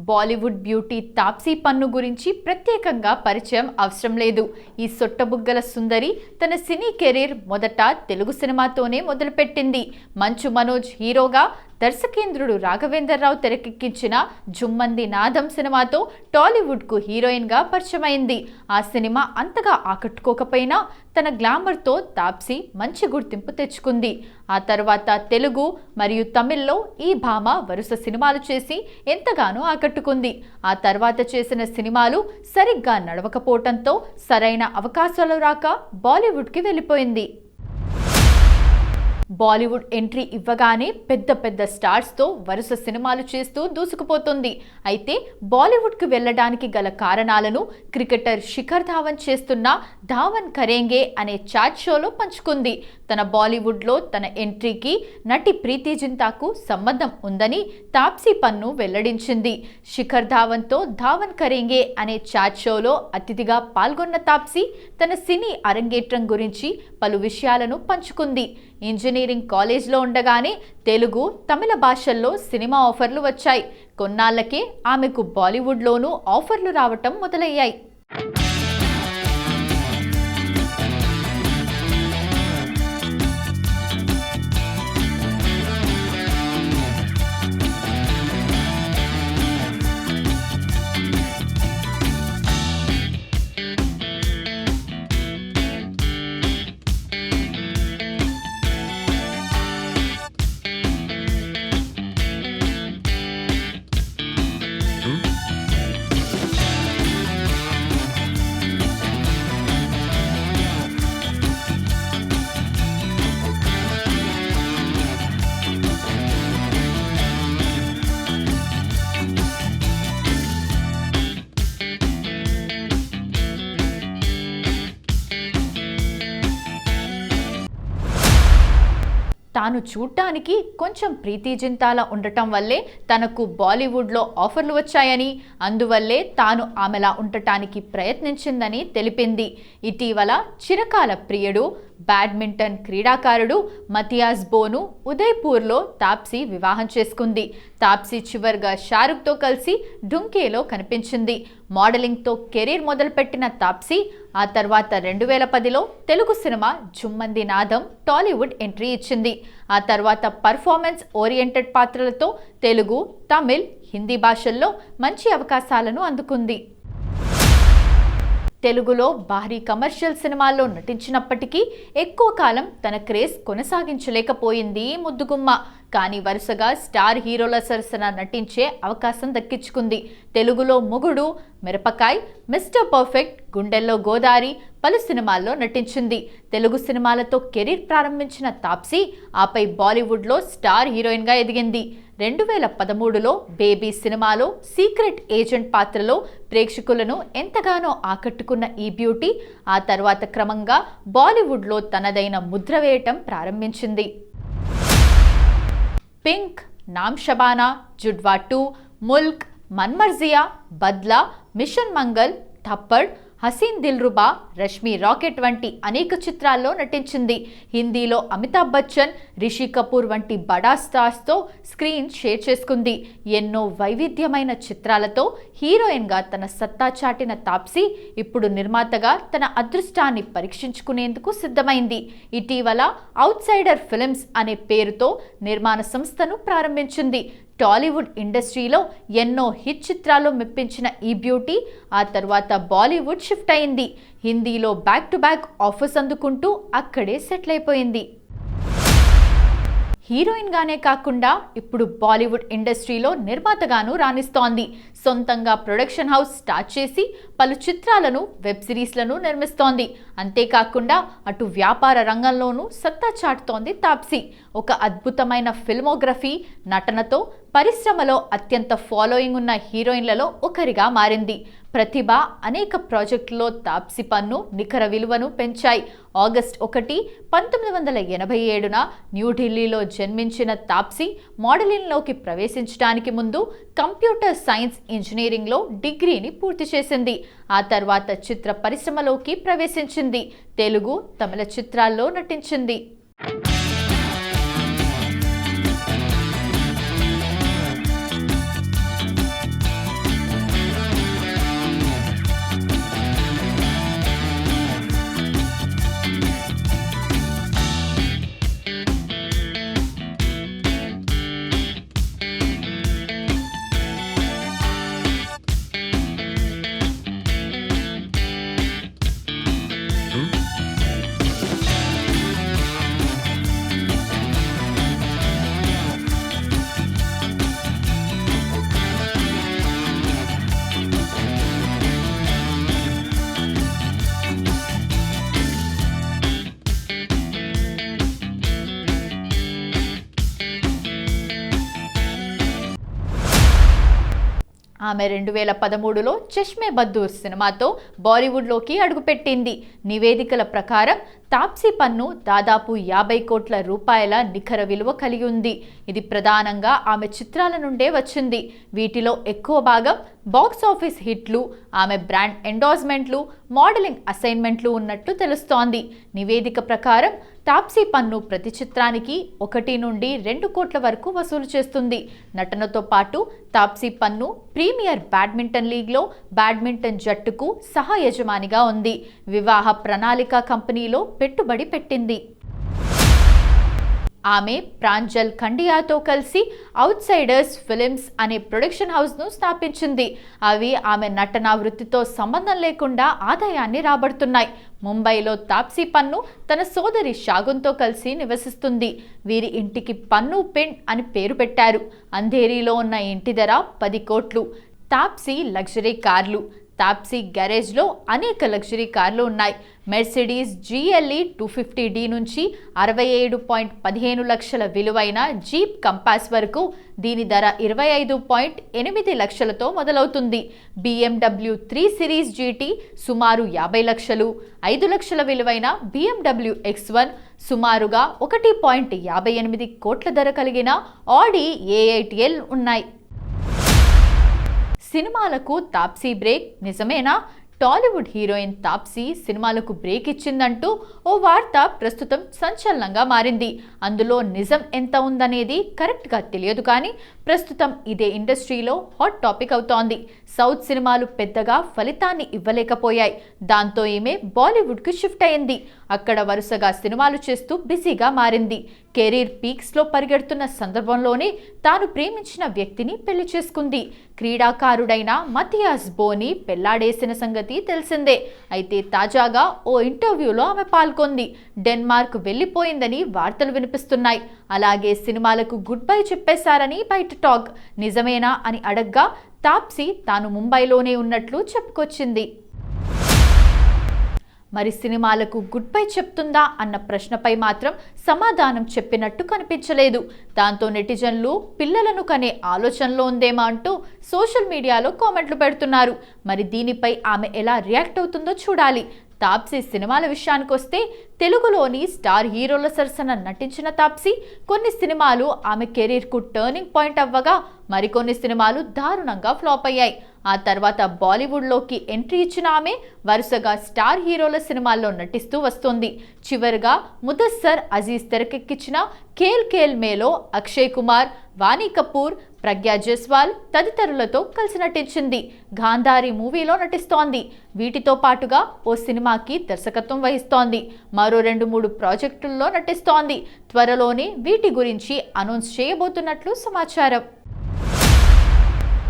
Bollywood beauty Taapsee పన్ను గురించి ప్రత్యేకంగా పరిచయం అవసరం లేదు. ఈ సొట్టబుగ్గల సుందరి తన సినీ కెరీర్ మొదట తెలుగు సినిమాతోనే మొదలుపెట్టింది. మంచు మనోజ్ హీరోగా, దర్శకేంద్రుడు రాఘవేంద్రరావు తెరకెక్కించిన జుమ్మంది నాదం సినిమాతో టాలీవుడ్కు హీరోయిన్గా పరిచయమైంది. ఆ సినిమా అంతగా ఆకట్టుకోకపోయినా తన గ్లామర్తో తాప్సీ మంచి గుర్తింపు తెచ్చుకుంది. ఆ తర్వాత తెలుగు మరియు తమిళ్లో ఈ భామ వరుస సినిమాలు చేసి ఎంతగానో ఆకట్టుకుంది. ఆ తర్వాత చేసిన సినిమాలు సరిగ్గా నడవకపోవడంతో సరైన అవకాశాలు రాక బాలీవుడ్కి వెళ్ళిపోయింది. బాలీవుడ్ ఎంట్రీ ఇవ్వగానే పెద్ద పెద్ద స్టార్స్తో వరుస సినిమాలు చేస్తూ దూసుకుపోతుంది. అయితే బాలీవుడ్కు వెళ్ళడానికి గల కారణాలను క్రికెటర్ శిఖర్ ధావన్ చేస్తున్న ధావన్ కరేంగే అనే చాట్ షోలో పంచుకుంది. తన బాలీవుడ్లో తన ఎంట్రీకి నటి ప్రీతి జింతాకు సంబంధం ఉందని తాప్సీ పన్ను వెల్లడించింది. శిఖర్ ధావన్తో ధావన్ కరేంగే అనే చాట్ షోలో అతిథిగా పాల్గొన్న తాప్సీ తన సినీ అరంగేట్రం గురించి పలు విషయాలను పంచుకుంది. ఇంజనీరింగ్ కాలేజ్లో ఉండగానే తెలుగు, తమిళ భాషల్లో సినిమా ఆఫర్లు వచ్చాయి. కొన్నాళ్లకే ఆమెకు బాలీవుడ్లోనూ ఆఫర్లు రావటం మొదలయ్యాయి. తాను చూడటానికి కొంచెం ప్రీతి జింతాలా ఉండటం వల్లే తనకు బాలీవుడ్లో ఆఫర్లు వచ్చాయని, అందువల్లే తాను ఆమెలా ఉండటానికి ప్రయత్నించిందని తెలిపింది. ఇటీవల చిరకాల ప్రియుడు, బ్యాడ్మింటన్ క్రీడాకారుడు మతియాస్ బోను ఉదయ్పూర్లో తాప్సీ వివాహం చేసుకుంది. తాప్సీ చివరిగా షారుఖ్తో కలిసి ఢుంకేలో కనిపించింది. మోడలింగ్తో కెరీర్ మొదలుపెట్టిన తాప్సీ ఆ తర్వాత 2010లో తెలుగు సినిమా జుమ్మంది నాదం టాలీవుడ్ ఎంట్రీ ఇచ్చింది. ఆ తర్వాత పర్ఫార్మెన్స్ ఓరియంటెడ్ పాత్రలతో తెలుగు, తమిళ్, హిందీ భాషల్లో మంచి అవకాశాలను అందుకుంది. తెలుగులో భారీ కమర్షియల్ సినిమాల్లో నటించినప్పటికీ ఎక్కువ కాలం తన క్రేజ్ కొనసాగించలేకపోయింది ముద్దుగుమ్మ. కానీ వరుసగా స్టార్ హీరోల సరసన నటించే అవకాశం దక్కించుకుంది. తెలుగులో మొగుడు, మిరపకాయ్, మిస్టర్ పర్ఫెక్ట్, గుండెల్లో గోదారి పలు సినిమాల్లో నటించింది. తెలుగు సినిమాలతో కెరీర్ ప్రారంభించిన తాప్సీ ఆపై బాలీవుడ్లో స్టార్ హీరోయిన్గా ఎదిగింది. 2013లో బేబీ సినిమాలో సీక్రెట్ ఏజెంట్ పాత్రలో ప్రేక్షకులను ఎంతగానో ఆకట్టుకున్న ఈ బ్యూటీ ఆ తర్వాత క్రమంగా బాలీవుడ్లో తనదైన ముద్ర వేయటం ప్రారంభించింది. పింక్, నామ్ షబానా, జుడ్వా 2, ముల్క్, మన్మర్జియా, బద్లా, మిషన్ మంగల్, థప్పడ్, హసీన్ దిల్రుబా, రష్మి రాకెట్ వంటి అనేక చిత్రాల్లో నటించింది. హిందీలో అమితాబ్ బచ్చన్, రిషి కపూర్ వంటి బడా స్టార్స్తో స్క్రీన్ షేర్ చేసుకుంది. ఎన్నో వైవిధ్యమైన చిత్రాలతో హీరోయిన్గా తన సత్తా చాటిన తాప్సీ ఇప్పుడు నిర్మాతగా తన అదృష్టాన్ని పరీక్షించుకునేందుకు సిద్ధమైంది. ఇటీవల అవుట్ సైడర్ ఫిల్మ్స్ అనే పేరుతో నిర్మాణ సంస్థను ప్రారంభించింది. టాలీవుడ్ ఇండస్ట్రీలో ఎన్నో హిట్ చిత్రాలు మెప్పించిన ఈ బ్యూటీ ఆ తర్వాత బాలీవుడ్ షిఫ్ట్ అయింది. హిందీలో బ్యాక్ టు బ్యాక్ ఆఫర్స్ అందుకుంటూ అక్కడే సెటిల్ అయిపోయింది. హీరోయిన్గానే కాకుండా ఇప్పుడు బాలీవుడ్ ఇండస్ట్రీలో నిర్మాతగాను రాణిస్తోంది. సొంతంగా ప్రొడక్షన్ హౌస్ స్టార్ట్ చేసి పలు చిత్రాలను, వెబ్ సిరీస్లను నిర్మిస్తోంది. అంతేకాకుండా అటు వ్యాపార రంగంలోనూ సత్తా చాటుతోంది తాప్సీ. ఒక అద్భుతమైన ఫిల్మోగ్రఫీ, నటనతో పరిశ్రమలో అత్యంత ఫాలోయింగ్ ఉన్న హీరోయిన్లలో ఒకరిగా మారింది. ప్రతిభ అనేక ప్రాజెక్టుల్లో తాప్సీ పన్ను నికర విలువను పెంచాయి. ఆగస్టు 1, 1987న న్యూఢిల్లీలో జన్మించిన తాప్సీ మోడలింగ్లోకి ప్రవేశించడానికి ముందు కంప్యూటర్ సైన్స్ ఇంజనీరింగ్లో డిగ్రీని పూర్తి చేసింది. ఆ తర్వాత చిత్ర పరిశ్రమలోకి ప్రవేశించింది. తెలుగు, తమిళ చిత్రాల్లో నటించింది. ఆమె 2013లో చష్మే బద్దూర్ సినిమాతో బాలీవుడ్లోకి అడుగుపెట్టింది. నివేదికల ప్రకారం తాప్సీ పన్ను దాదాపు 50 కోట్ల రూపాయల నికర విలువ కలిగి ఉంది. ఇది ప్రధానంగా ఆమె చిత్రాల నుండే వచ్చింది. వీటిలో ఎక్కువ భాగం బాక్స్ ఆఫీస్ హిట్లు, ఆమె బ్రాండ్ ఎండోర్స్మెంట్లు, మోడలింగ్ అసైన్మెంట్లు ఉన్నట్టు తెలుస్తోంది. నివేదిక ప్రకారం తాప్సీ పన్ను ప్రతి చిత్రానికి 1 నుండి 2 కోట్ల వరకు వసూలు చేస్తుంది. నటనతో పాటు తాప్సీ పన్ను ప్రీమియర్ బ్యాడ్మింటన్ లీగ్లో బ్యాడ్మింటన్ జట్టుకు సహ యజమానిగా ఉంది. వివాహ ప్రణాళిక కంపెనీలో పెట్టుబడి పెట్టింది. ఆమె ప్రాంజల్ ఖండియాతో కలిసి అవుట్సైడర్స్ ఫిలిమ్స్ అనే ప్రొడక్షన్ హౌస్ను స్థాపించింది. అవి ఆమె నటనా వృత్తితో సంబంధం లేకుండా ఆదాయాన్ని రాబడుతున్నాయి. ముంబైలో తాప్సీ పన్ను తన సోదరి షాగున్తో కలిసి నివసిస్తుంది. వీరి ఇంటికి పన్ను పిన్ అని పేరు పెట్టారు. అంధేరీలో ఉన్న ఇంటి ధర 10 కోట్లు. తాప్సీ లగ్జరీ కార్లు. తాప్సీ గ్యారేజ్లో అనేక లగ్జరీ కార్లు ఉన్నాయి. మెర్సిడీస్ GLE 250D నుంచి 67.15 లక్షల విలువైన జీప్ కంపాస్ వరకు దీని ధర 25.8 లక్షలతో మొదలవుతుంది. BMW 3 సిరీస్ GT సుమారు 50 లక్షలు. 5 లక్షల విలువైన BMW X1, సుమారుగా 1.58 కోట్ల ధర కలిగిన ఆడి A8L ఉన్నాయి. సినిమాలకు తాప్సీ బ్రేక్ నిజమేనా? టాలీవుడ్ హీరోయిన్ తాప్సీ సినిమాలకు బ్రేక్ ఇచ్చిందంటూ ఓ వార్త ప్రస్తుతం సంచలనంగా మారింది. అందులో నిజం ఎంత ఉందనేది కరెక్ట్గా తెలియదు, కానీ ప్రస్తుతం ఇదే ఇండస్ట్రీలో హాట్ టాపిక్ అవుతోంది. సౌత్ సినిమాలు పెద్దగా ఫలితాన్ని ఇవ్వలేకపోయాయి. దాంతో ఈమె బాలీవుడ్కు షిఫ్ట్ అయింది. అక్కడ వరుసగా సినిమాలు చేస్తూ బిజీగా మారింది. కెరీర్ పీక్స్లో పరిగెడుతున్న సందర్భంలోనే తాను ప్రేమించిన వ్యక్తిని పెళ్లి చేసుకుంది. క్రీడాకారుడైన మథియాస్ బోని పెళ్లాడేసిన సంగతి తెలిసిందే. అయితే తాజాగా ఓ ఇంటర్వ్యూలో ఆమె పాల్గొంది. డెన్మార్క్ వెళ్లిపోయిందని వార్తలు వినిపిస్తున్నాయి. అలాగే సినిమాలకు గుడ్ బై చెప్పేశారని బయట టాక్. నిజమేనా అని అడగ్గా తాప్సీ తాను ముంబైలోనే ఉన్నట్లు చెప్పుకొచ్చింది. మరి సినిమాలకు గుడ్ బై చెప్తుందా అన్న ప్రశ్నపై మాత్రం సమాధానం చెప్పినట్టు కనిపించలేదు. దాంతో నెటిజన్లు పిల్లలను కనే ఆలోచనలో ఉందేమో అంటూ సోషల్ మీడియాలో కామెంట్లు పెడుతున్నారు. మరి దీనిపై ఆమె ఎలా రియాక్ట్ అవుతుందో చూడాలి. తాప్సీ సినిమాల విషయానికి వస్తే తెలుగులోని స్టార్ హీరోల సరసన నటించిన తాప్సీ కొన్ని సినిమాలు ఆమె కెరీర్కు టర్నింగ్ పాయింట్ అవ్వగా మరికొన్ని సినిమాలు దారుణంగా ఫ్లాప్ అయ్యాయి. ఆ తర్వాత బాలీవుడ్లోకి ఎంట్రీ ఇచ్చిన ఆమె వరుసగా స్టార్ హీరోల సినిమాల్లో నటిస్తూ వస్తోంది. చివరిగా ముదస్సర్ అజీజ్ తెరకెక్కించిన ఖేల్ ఖేల్ మేలో అక్షయ్ కుమార్, వాణి కపూర్, ప్రజ్ఞా జైస్వాల్ తదితరులతో కలిసి నటించింది. గాంధారి మూవీలో నటిస్తోంది. వీటితో పాటుగా ఓ సినిమాకి దర్శకత్వం వహిస్తోంది. మరో 2-3 ప్రాజెక్టుల్లో నటిస్తోంది. త్వరలోనే వీటి గురించి అనౌన్స్ చేయబోతున్నట్లు సమాచారం.